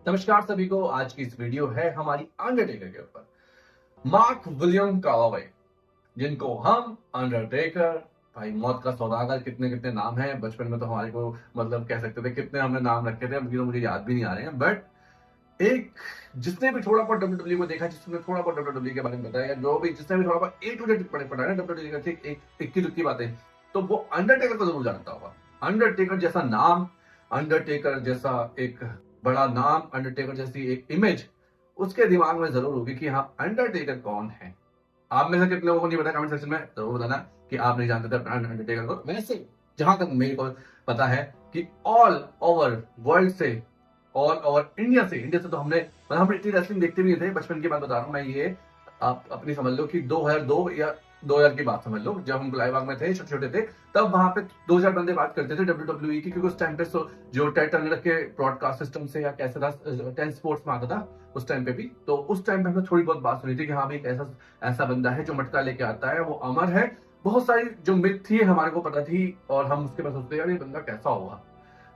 नमस्कार सभी को। आज की इस वीडियो है हमारी अंडरटेकर के ऊपर। मार्क विलियम कालावे, जिनको हम अंडरटेकर, भाई मौत का सौदागर, कितने कितने नाम हैं। बचपन में तो हमारे को मतलब कह सकते थे कितने हमने नाम रखे थे, अभी तो मुझे याद भी नहीं आ रहे हैं। बट एक जिसने भी थोड़ा बहुत डब्ल्यूडब्ल्यू को देखा, जिसने थोड़ा बहुत डब्ल्यूडब्ल्यू के बारे में बताया, जो भी जिसने भी थोड़ा बहुत ए टू जेड पढ़ा है ना डब्ल्यूडब्ल्यू का, ठीक एक इक्की दुक्की बातें, तो वो अंडरटेकर को जरूर जानता होगा। अंडरटेकर जैसा नाम, अंडरटेकर जैसा एक बड़ा नाम, अंडरटेकर जैसी एक इमेज उसके दिमाग में जरूर होगी कि हाँ, अंडरटेकर कौन है। आप में से कितने लोगों को नहीं पता, कमेंट सेक्शन में जरूर बताना कि आप नहीं जानते थे अंडरटेकर को। वैसे जहां तक मेरे को पता है कि ऑल ओवर वर्ल्ड से, ऑल ओवर इंडिया से तो हम इतनी रेसलिंग देखते भी नहीं थे। बचपन की बात बता रहा हूँ मैं, ये आप अपनी समझ लो कि 2002 या 2000 की बात समझ लो, जब हम गुलाईबाग में थे, छोटे छोटे थे, तब वहां पे 2000 बंदे बात करते थे डब्ल्यूडब्ल्यूई की, क्योंकि उस टाइम पे जो टेड टर्नर के ब्रॉडकास्ट सिस्टम से या कैसे था, 10 स्पोर्ट्स में आता था उस टाइम पे भी। तो उस टाइम पे हमने थोड़ी बहुत बात सुनी थी कि हाँ भाई, एक ऐसा ऐसा बंदा है जो मटका लेके आता है, वो अमर है। बहुत सारी जो मिथ थी हमारे को पता थी, और हम उसके पास सोचते यार ये बंदा कैसा होगा।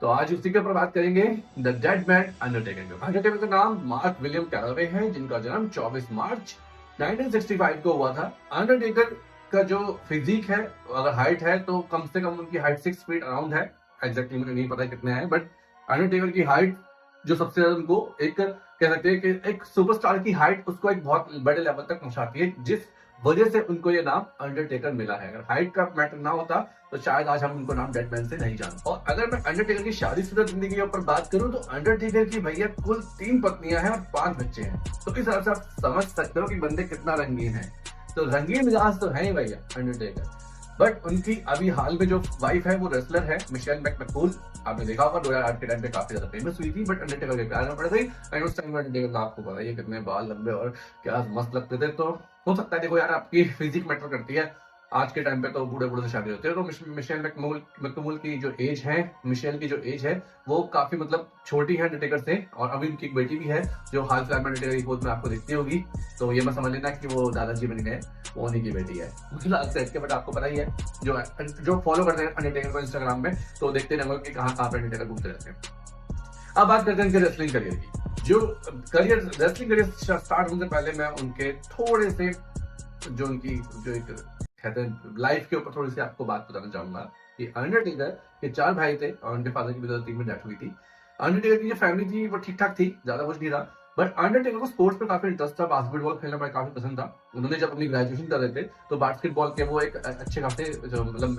तो आज उसी के ऊपर बात करेंगे, the dead man Undertaker. Undertaker का नाम मार्क विलियम कैलावे है, जिनका जन्म 24 मार्च 1965 को हुआ था। अंडरटेकर का जो फिजिक है, अगर हाइट है तो कम से कम उनकी हाइट 6 फीट अराउंड है। एग्जैक्टली मुझे नहीं पता कितने हैं, बट अंडरटेकर की हाइट जो सबसे ज्यादा उनको एक कह सकते हैं कि एक सुपरस्टार की हाइट उसको एक बहुत बड़े लेवल तक पहुंचाती है, जिस वजह से उनको ये नाम अंडरटेकर मिला है। अगर हाइट का मैटर ना होता तो शायद आज हम उनको नाम डेडमैन से नहीं जानते। और अगर मैं अंडरटेकर की शादीशुदा जिंदगी के ऊपर बात करूं तो अंडरटेकर की भैया कुल 3 पत्नियां हैं और 5 बच्चे हैं। तो इस हिसाब से आप समझ सकते हो कि बंदे कितना रंगीन है। तो रंगीन मिजाज तो है ही भैया अंडरटेकर। बट उनकी अभी हाल में जो वाइफ है वो रेसलर है, मिशेल मैकमैकूल। आपने देखा होगा 2008 के टाइम पे काफी ज्यादा फेमस हुई थी, बट अंडरटेकर के प्यार में पड़ गई। एंड उस टाइम अंडरटेकर का आपको पता है कितने बाल लंबे और क्या मस्त लगते थे। तो हो सकता है, देखो यार, आपकी फिजिक मैटर करती है। आज के टाइम पे तो बूढ़े बूढ़े से शादी होती है। तो मिशेल मैकमूल की जो एज है, मिशेल की जो एज है वो काफी मतलब छोटी है अंडरटेकर से। और अभी उनकी एक बेटी भी है जो हाल फिलहाल में अंडरटेकर की गोद में आपको दिखती होगी। तो ये मैं समझ लेना कि वो दादाजी बन गए, वो उन्हीं की बेटी है। मुझे लगता है इसके, बट आपको पता ही है, जो फॉलो करते हैं अंडरटेकर को इंस्टाग्राम में, तो देखते रहेंगे कि कहाँ कहाँ पे अंडरटेकर घूमते रहते हैं। अब बात करते हैं इनके रेसलिंग करियर की। जो रेसलिंग करियर स्टार्ट होने से पहले मैं उनके थोड़े से जो उनकी जो एक कहते हैं लाइफ के ऊपर थोड़ी सी आपको बात बताना चाहूंगा कि अंडरटेकर के 4 भाई थे और उनके फादर की भी 2003 में डेथ हुई थी। अंडरटेकर की जो फैमिली थी वो ठीक ठाक थी, ज्यादा कुछ नहीं था। बट अंडरटेकर को स्पोर्ट्स में काफी इंटरेस्ट था, बास्केटबॉल खेलना मुझे काफी पसंद था। उन्होंने जब अपनी ग्रेजुएशन कर रहे थे तो बास्केटबॉल के वो एक अच्छे खासे जो मतलब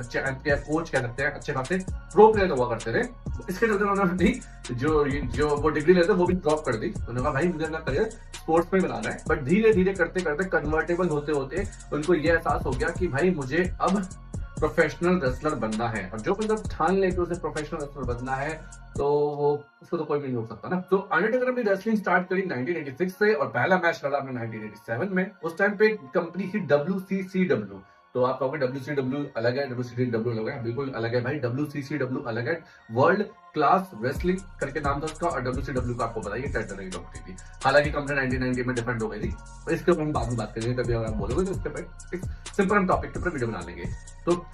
कोच कह सकते हैं, अच्छे खासे प्रो प्लेयर हुआ करते थे। इसके चलते उन्होंने जो वो डिग्री लेते वो भी ड्रॉप कर दी। उन्होंने कहा भाई मुझे अपना करियर स्पोर्ट्स में बनाना है। बट धीरे धीरे करते करते कन्वर्टेबल होते होते उनको ये एहसास हो गया कि भाई मुझे अब प्रोफेशनल रेसलर बनना है। और जो बंदा ठान ले कि उसे प्रोफेशनल रेसलर बनना है तो वो उसको तो कोई भी नहीं रोक सकता ना। तो अंडरटेकर ने रेसलिंग स्टार्ट करी 1986 से और पहला मैच लड़ा अपने 1987 में। उस टाइम पे कंपनी थी WCCW। तो आप कहोगे WCW अलग है, WCW अलग है, बिल्कुल अलग है भाई। WCCW अलग है, वर्ल्ड क्लास रेसलिंग करके नाम था उसका। और WCW का आपको बताइए टेड टर्नर की कंपनी थी। हालांकि कंपनी 1990 में डिफरेंट हो गई थी, इसके ऊपर हम बाद में बात करेंगे। कभी अगर आप बोलोगे तो इसके ऊपर एक सिंपल हम टॉपिक के ऊपर वीडियो बना लेंगे। तो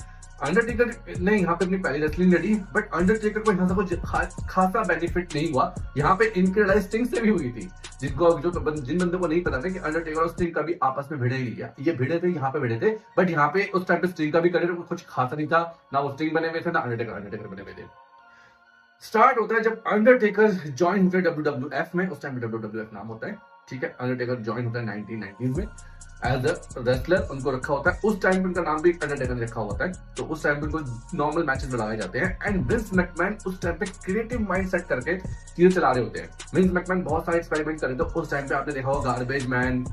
अंडरटेकर ने यहाँ पे अपनी पहली रेसलिंग लड़ी, बट अंडरटेकर को यहाँ से कुछ खासा बेनिफिट नहीं हुआ। यहाँ पे इनकी लड़ाई स्टिंग से भी हुई थी, जिन बंदों को नहीं पता था कि अंडरटेकर और स्टिंग कभी आपस में भिड़े ही लिया। ये भिड़े थे, यहाँ पे भिड़े थे, बट यहाँ पे उस टाइम पे स्टिंग का भी करियर कुछ खासा नहीं था। ना वो स्टिंग बने हुए थे, ना अंडरटेकर बने हुए थे। स्टार्ट होता है जब अंडरटेकर ज्वाइन होते हैं WWF में। उस टाइम पे WWF नाम होता है, ठीक है। अंडरटेकर ज्वाइन होता है 1990 में एज अ रेसलर, उनको रखा होता है। उस टाइम पे उनका नाम भी अंडरटेकर ने रखा होता है। तो उस टाइम पे उनको नॉर्मल मैचेस बुलाए जाते हैं। एंड विंस मैकमैन उस टाइम पे क्रिएटिव माइंड सेट करके चीजें चला रहे होते हैं। विंस मैकमैन बहुत सारे एक्सपेरिमेंट कर रहे थे उस टाइम पे। आपने देखा होगा गार्बेज मैन।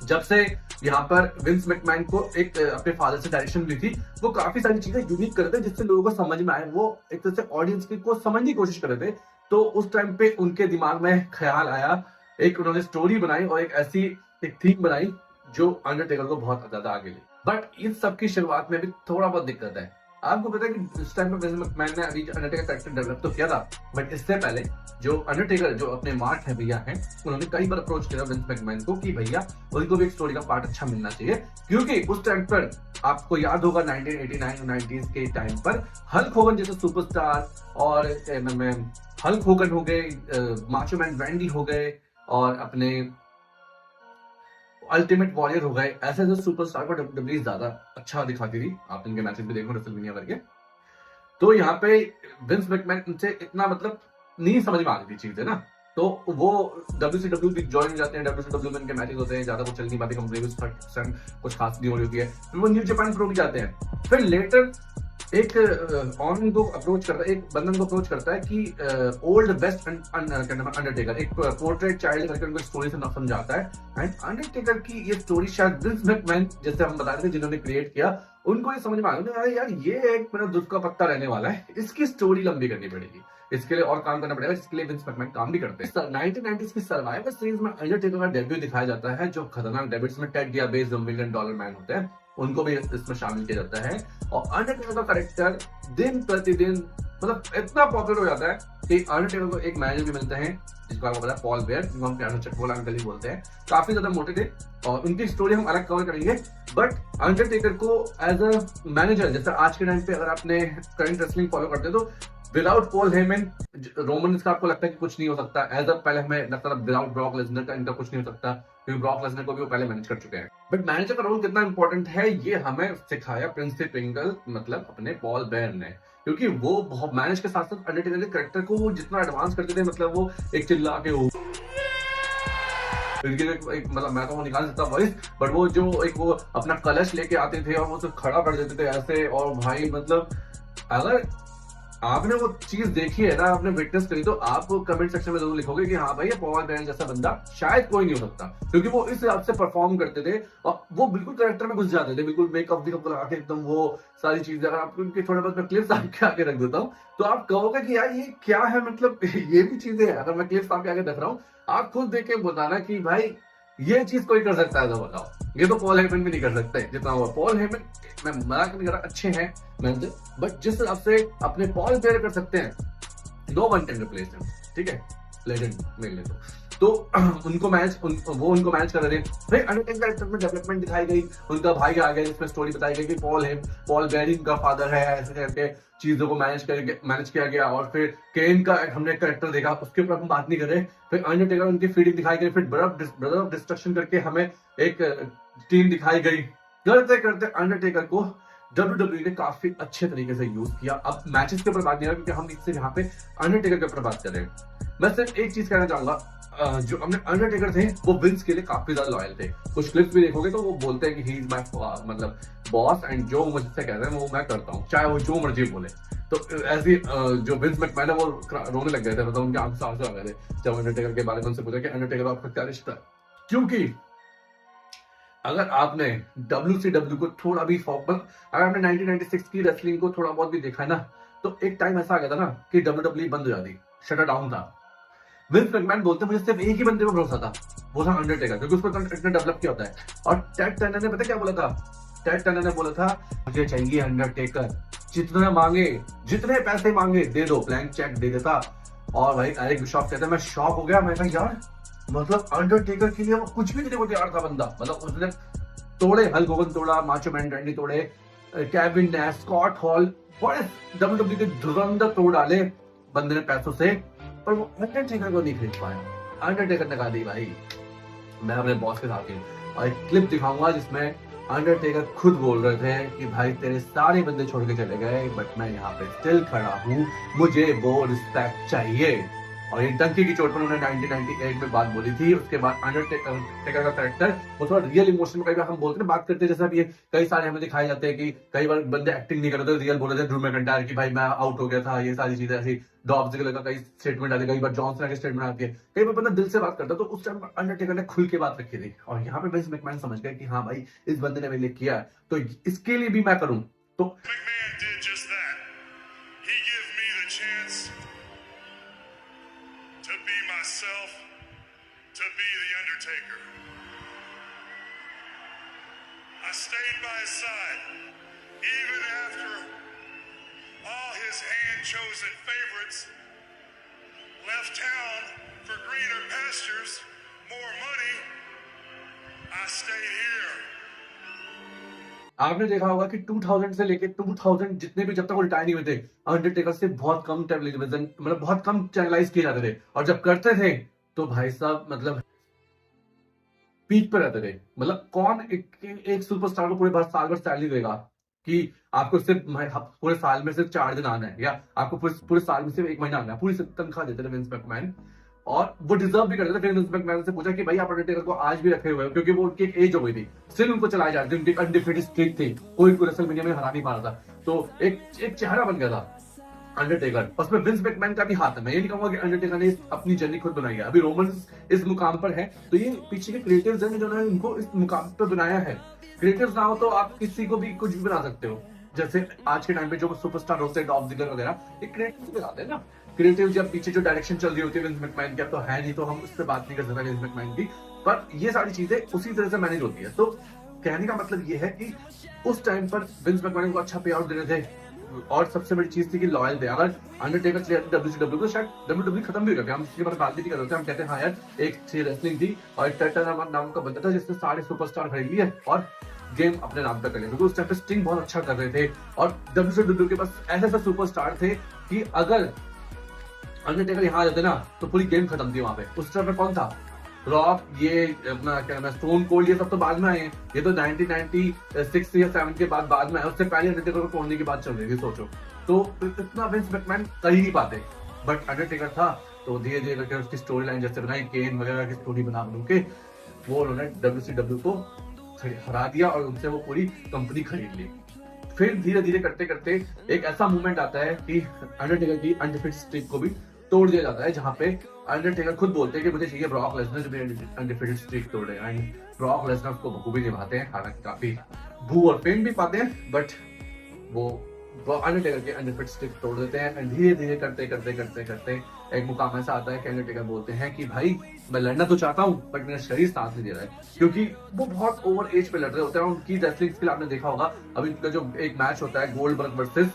जब से यहाँ पर विंस मैकमैन को एक अपने फादर से डायरेक्शन मिली थी, वो काफी सारी चीजें यूनिक कर रहे थे जिससे लोगों को समझ में आए। वो एक तरह से ऑडियंस को समझने की कोशिश कर रहे थे। तो उस टाइम पे उनके दिमाग में ख्याल आया, एक उन्होंने स्टोरी बनाई और एक ऐसी एक थीम बनाई जो अंडरटेकर को बहुत ज्यादा आगे ले। बट इन सब की शुरुआत में भी थोड़ा बहुत दिक्कत है। आपको पता है कि इस टाइम पे विंस मैकमैन ने अभी अंडरटेकर कैरेक्टर डेवलप तो किया था, बट इससे पहले जो अंडरटेकर जो अपने मार्क है भैया हैं, उन्होंने कई बार अप्रोच किया विंस मैकमैन को कि भैया उनको भी एक स्टोरी का पार्ट अच्छा मिलना चाहिए। क्योंकि उस टाइम पर आपको याद होगा 1989 90s के टाइम पर हल्क होगन जैसे सुपरस्टार और हल्क होगन हो गए, माचो मैन रैंडी हो गए, और अपने अल्टीमेट वॉरियर हो गए, ऐसे ऐसे सुपरस्टार को डब्ल्यूडब्ल्यूई ज्यादा अच्छा दिखाती थी। आप इनके मैचेस भी देखो रेसलमेनिया करके। तो यहाँ पे विंस मैकमैन उनसे इतना मतलब नहीं समझ में आती थी चीजें ना, तो वो WCW भी ज्वाइन हो जाते हैं। WCW में इनके मैचेस होते हैं, ज्यादा कुछ चल नहीं पाती, कंपनी कुछ खास नहीं हो रही होती है, फिर वो न्यू जापान प्रो भी जाते हैं। फिर लेटर एक ऑन को अप्रोच करता है, एक बंदन को अप्रोच करता है कि ओल्ड बेस्ट अंडरटेकर, एक पोर्ट्रेट चाइल्ड करके उनको स्टोरी से समझाता है। एंड अंडरटेकर की ये स्टोरी शायद विंस मैकमैन, जैसे हम बता रहे थे, जिन्होंने क्रिएट किया, उनको ये समझ में आ गया यार ये एक मेरा दुख का पत्ता रहने वाला है, इसकी स्टोरी लंबी करनी पड़ेगी, इसके लिए और काम करना पड़ेगा, जिसके लिए विंस मैकमैन काम भी करते हैं। 1990s की सर्वाइवर सीरीज में अंडरटेकर का डेब्यू दिखाया जाता है, जो खतरनाक डेब्यूट्स में टेड डियाबेस जो $1 मिलियन मैन होते हैं, उनको भी इसमें शामिल किया जाता है। और अंडरटेकर का कैरेक्टर दिन प्रतिदिन मतलब इतना पॉपुलर हो जाता है कि अंडरटेकर को एक मैनेजर भी मिलते हैं, जिसको आपको पता है, पॉल बेयर, जिनको हम प्यार से चटकोला अंकल ही बोलते हैं। काफी ज्यादा मोटे थे और उनकी स्टोरी हम अलग कवर करेंगे। बट अंडरटेकर को एज अ मैनेजर, जैसे आज के टाइम पे अगर आपने करंट रेसलिंग फॉलो करते हैं, तो विदाउट पॉल हेमन रोमन का आपको लगता है कि कुछ नहीं हो सकता, एज अ पहले हमें लगता था विदाउट ब्रॉक लेसनर का इनका कुछ नहीं हो सकता, क्योंकि ब्रॉक लेसनर को भी वो पहले मैनेज कर चुके हैं। बट मैनेजर का रोल कितना इंपॉर्टेंट है ये हमें सिखाया प्रिंस पिंगल, मतलब अपने पॉल बेयर ने, क्योंकि वो बहुत मैनेज के साथ साथ अंडरटेकर के कैरेक्टर को वो जितना एडवांस करते थे, मतलब वो एक चिल्ला के वो एक मतलब मैं तो वो निकाल सकता वॉइस, बट वो जो एक वो अपना कलश लेके आते थे और वो तो खड़ा कर देते थे ऐसे, और भाई मतलब अगर आपने वो चीज देखी है ना, आपने विटनेस करी, तो आप कमेंट सेक्शन में जरूर लिखोगे कि हाँ भाई ये पॉल बेयर जैसा बंदा शायद कोई नहीं हो सकता, क्योंकि वो इस हिसाब से परफॉर्म करते थे और वो बिल्कुल कैरेक्टर में घुस जाते थे, बिल्कुल मेकअप लगा के एकदम वो सारी चीजें। अगर आपको उनके थोड़े बहुत मैं क्लिप्स आपके आगे रख देता हूँ, तो आप कहोगे कि यार ये क्या है, मतलब ये भी चीजें हैं। अगर मैं क्लिप्स आपके आगे रख रहा हूँ, आप खुद देख के बताना कि भाई ये चीज कोई कर सकता है, तो बताओ। ये तो पॉल हेमन भी नहीं कर सकते जितना हुआ। पॉल हेमन, मैं मजाक नहीं कर रहा, अच्छे हैं मैनेजर, बट जिस हिसाब से अपने पॉल बेयर कर सकते हैं, no one can replace him, ठीक है, लेजेंड मेरे लिए तो उनको मैच कर रहे थे। फिर अंडरटेकर कैरेक्टर में डेवलपमेंट दिखाई गई, उनका भाई आ गया, जिसमें स्टोरी बताई गई कि पॉल बेयर का फादर है, ऐसे करके चीजों को मैनेज किया गया। और फिर केन का हमने कैरेक्टर देखा, उसके ऊपर हम बात नहीं कर रहे। फिर अंडरटेकर उनकी फीडिंग दिखाई गई, फिर ब्रदर ऑफ डिस्ट्रक्शन करके हमें एक टीम दिखाई गई। करते करते अंडरटेकर को WWE ने काफी अच्छे तरीके से यूज किया। अब मैचेस के ऊपर बात नहीं है, क्योंकि हम इससे यहाँ पे अंडरटेकर के ऊपर बात कर रहे हैं। मैं सिर्फ एक चीज कहना चाहूंगा, जो अपने अंडरटेकर थे वो विंस के लिए काफी ज्यादा लॉयल थे। कुछ क्लिप्स भी देखोगे तो वो बोलते हैं कि ही इज माय मतलब बॉस, एंड जो मुझसे कहते हैं वो मैं करता हूँ, चाहे वो जो मर्जी बोले। तो ऐसी जो विंस मैकमैन है वो रोने लग गए थे, मतलब उनके आंसू आ गए थे जब अंडरटेकर के बारे में उनसे पूछा कि अंडरटेकर आपका क्या रिश्ता है। क्योंकि अगर आपने WCW को थोड़ा भी अगर आपने 1996 की रेसलिंग को थोड़ा बहुत भी देखा है ना, तो एक टाइम ऐसा आ गया था ना कि WWE बंद हो जाती, शटर डाउन था। विंस मैकमैन बोलते मुझे सिर्फ एक ही बंदे पर भरोसा था, वो था अंडरटेकर, क्योंकि उसको इतना डेवलप किया होता है। और टेड टर्नर ने पता क्या बोला था? टेड टर्नर ने बोला था मुझे चाहिए अंडरटेकर, जितने मांगे, जितने पैसे मांगे दे दो, ब्लैंक चेक दे देता। और भाई एरिक बिशॉफ कहता है मैं शॉक हो गया, मैं कहा यार मतलब अंडरटेकर के लिए वो कुछ भी देने को तैयार था बंदा। मतलब उसने तोड़े, हल्क होगन तोड़ा, माचो मैन रैंडी तोड़े, केविन नैश, स्कॉट हॉल, बड़े WWE के धुरंधर तोड़ डाले बंदे ने पैसों से, पर वो अंडरटेकर को नहीं खरीद पाया। अंडरटेकर ने कहा दी भाई मैं अपने बॉस के साथ हूँ। और एक क्लिप दिखाऊंगा जिसमें अंडरटेकर खुद बोल रहे थे कि भाई तेरे सारे बंदे छोड़ के चले गए, बट मैं यहाँ पे स्टिल खड़ा हूँ, मुझे वो रिस्पेक्ट चाहिए। और ये डंकी की चोट पर उन्होंने 1998 में बात बोली थी। उसके बाद अंडरटेकर का कैरेक्टर वो थोड़ा रियल इमोशन में, कई बार हम बोलते हैं बात करते हैं, जैसा भी ये कई सारे हमें दिखाए जाते हैं कि कई बार बंदे एक्टिंग नहीं कर रहे थे, रियल बोल रहे थे। ड्रू मैकइंटायर की भाई मैं आउट हो गया था, ये सारी चीजें ऐसी। डॉब जिगलर का कई स्टेटमेंट आते, कई बार जॉनसन के स्टेटमेंट आती है, कई बार बंदा दिल से बात करता है। तो उस टाइम अंडरटेकर ने खुल के बात रखी थी, और यहाँ पे विंस मैकमैन समझ गए कि हाँ भाई इस बंदे ने मेरे लिए किया है, तो इसके लिए भी मैं करूं। तो I stayed by his side, even after all his hand-chosen favorites left town for greener pastures, more money. I stayed here. आपने देखा होगा कि 2000 से लेके 2000 जितने भी, जब तक वो रिटायर नहीं हुए थे, अंडरटेकर से बहुत कम टेलीविजन, मतलब बहुत कम चैनलाइज किए जाते थे, और जब करते थे तो भाई साहब मतलब पीक पे रहते थे। मतलब कौन एक सुपरस्टार को पूरे साल भर सैलरी देगा कि आपको सिर्फ पूरे साल में सिर्फ 4 दिन आना है, या आपको पूरे साल में सिर्फ 1 महीना आना है, पूरी तनख्वाह देते थे विंस मैकमैन। और वो डिजर्व भी करते थे। फिर विंस मैकमैन से पूछा कि भाई आप अंडरटेकर को आज भी रखे हुए हो, क्योंकि वो उनकी एक एज हो गई थी, स्टिल उनको चलाए जा रहे थे, उनकी अनडिफिटेड स्ट्रीक थी, कोई रेसलमेनिया में हरा नहीं पा रहा था, तो एक चेहरा बन गया था अंडरटेकर। उसमें विंस मैकमैन का भी हाथ है। मैं ये नहीं कहूंगा कि अंडरटेकर ने अपनी जर्नी खुद बनाई है, अभी रोमन इस मुकाम पर है, तो ये पीछे के क्रिएटिव्स हैं जो इनको इस मुकाम पर बनाया है। क्रिएटिव्स ना हो तो आप किसी को भी कुछ भी बना सकते हो। जैसे आज के टाइम पे जो सुपरस्टार होते हैं, डॉल्फ जिगलर वगैरह, ये क्रिएटिव बनाते हैं ना। क्रिएटिव जब पीछे जो डायरेक्शन चल रही होती है विंस मैकमैन की, अब तो है नहीं, तो हम उस पर बात नहीं कर सकते विंस मैकमैन की, पर ये सारी चीजें उसी तरह से मैनेज होती है। तो कहने का मतलब ये है कि उस टाइम पर विंस मैकमैन को अच्छा पे आउट देने थे, और सबसे बड़ी चीज थी कि लॉयल थे। अगर अंडरटेकर चले जाते WCW तो शायद WWE खत्म भी हो गया। हम इसके बारे में बात भी नहीं कर रहे थे, हम कहते हैं हाँ यार, एक अच्छी रेसलिंग थी और एक टर्टल नाम का बंदा था जिसने सारे सुपरस्टार खरीद लिए और गेम अपने नाम पे कर लिया, क्योंकि उस टाइम पे स्टिंग बहुत अच्छा कर रहे थे, और WCW के पास ऐसे ऐसे सुपरस्टार थे कि अगर अंडरटेकर यहाँ आ जाते ना तो पूरी गेम खत्म थी वहां पे। उस टाइम पे कौन था? रॉक, ये अपना क्या नाम है, स्टोन कोल्ड, ये सब तो बाद में आए हैं। ये तो 1996 या 7 के बाद में आए, उससे पहले अंडरटेकर को तोड़ने की बात चल रही थी, सोचो। तो इतना विंस मैकमैन कर ही नहीं पाते, बट अंडरटेकर था, तो धीरे धीरे करके उसकी स्टोरी लाइन जैसे बनाई, केन वगैरह की स्टोरी बना के वो उन्होंने WCW को हरा दिया और उनसे वो पूरी कंपनी खरीद ली। फिर धीरे धीरे करते करते एक ऐसा मूवमेंट आता है कि अंडरटेकर की अनडिफिटेड स्ट्रीक को भी तोड़ दिया जाता है, जहां पे अंडरटेकर खुद बोलते हैं कि मुझे चाहिए ब्रॉक लेसनर जो मेरी अनडिफिटेड स्ट्रीक तोड़े। एंड ब्रॉक लेसनर को बखूबी निभाते हैं, हालांकि काफी भू और फेम भी पाते हैं, बट वो अंडरटेकर के अनडिफिटेड स्ट्रीक तोड़ देते हैं। एंड धीरे धीरे करते करते करते करते एक मुकाम ऐसा आता है कि अंडरटेकर बोलते हैं कि भाई मैं लड़ना तो चाहता हूँ, बट मेरा शरीर साथ नहीं दे रहा है, क्योंकि वो बहुत ओवर एज पे लड़ रहे होते हैं। उनकी रेसलिंग स्किल आपने देखा होगा, अभी उनका जो एक मैच होता है गोल्डबर्ग वर्सेस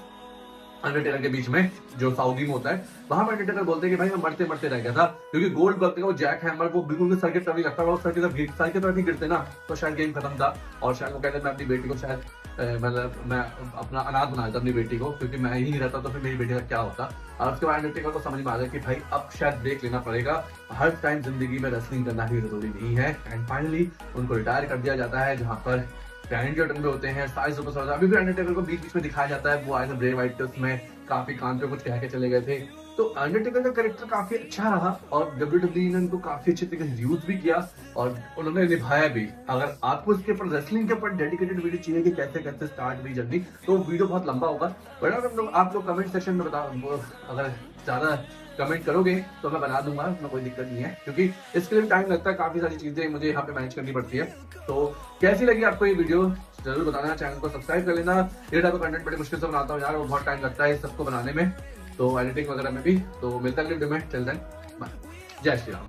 अंडरटेकर के बीच में, जो सऊदी में होता है, वहां पर अंडरटेकर बोलते हैं कि भाई मैं मरते मरते रह गया था, क्योंकि गोल्डबर्ग का वो जैक हैमर वो बिल्कुल सर के तरफ ही लगता था, सर के तरफ ही गिरते ना तो शायद गेम खत्म था। और शायद वो कहते मैं अपनी बेटी को शायद मतलब मैं अपना अनाथ बना देता अपनी बेटी को, क्योंकि मैं ही नहीं रहता तो फिर मेरी बेटी का क्या होता। और उसके बाद अंडरटेकर को समझ में आ गया कि भाई अब शायद ब्रेक लेना पड़ेगा, हर टाइम जिंदगी में रेसलिंग करना ही जरूरी नहीं है। एंड फाइनली उनको रिटायर कर दिया जाता है, जहां पर रैंडी ऑर्टन भी होते हैं, सारे सुपरस्टार। अभी भी अंडरटेकर को बीच बीच में दिखाया जाता है, वो आए थे ब्रे व्हाइट के उसमें, काफी कान पे कुछ कह के चले गए थे। तो अंडरटेकर का कैरेक्टर काफी अच्छा रहा और WWE ने उनको काफी अच्छे तरीके से यूज भी किया और उन्होंने निभाया भी। अगर आपको इसके ऊपर रेसलिंग के ऊपर डेडिकेटेड वीडियो चाहिए कि कैसे कैसे स्टार्ट हुई जर्नी, तो वीडियो बहुत लंबा होगा, बट अगर आप लोग कमेंट सेक्शन में बताओ, अगर ज्यादा कमेंट करोगे तो मैं बना दूंगा, उसमें कोई दिक्कत नहीं है, क्योंकि इसके लिए टाइम लगता है, काफी सारी चीजें मुझे यहाँ पे मैनेज करनी पड़ती है। तो कैसी लगी आपको ये वीडियो जरूर बताना, चैनल को सब्सक्राइब कर लेना। ये टाइप का कंटेंट बड़े मुश्किल से बनाता हूँ यार, वो बहुत टाइम लगता है सबको बनाने में, तो एडिटिंग वगैरह में भी। तो मिलता है अगले वीडियो में, टिल देन बाय, जय श्री राम।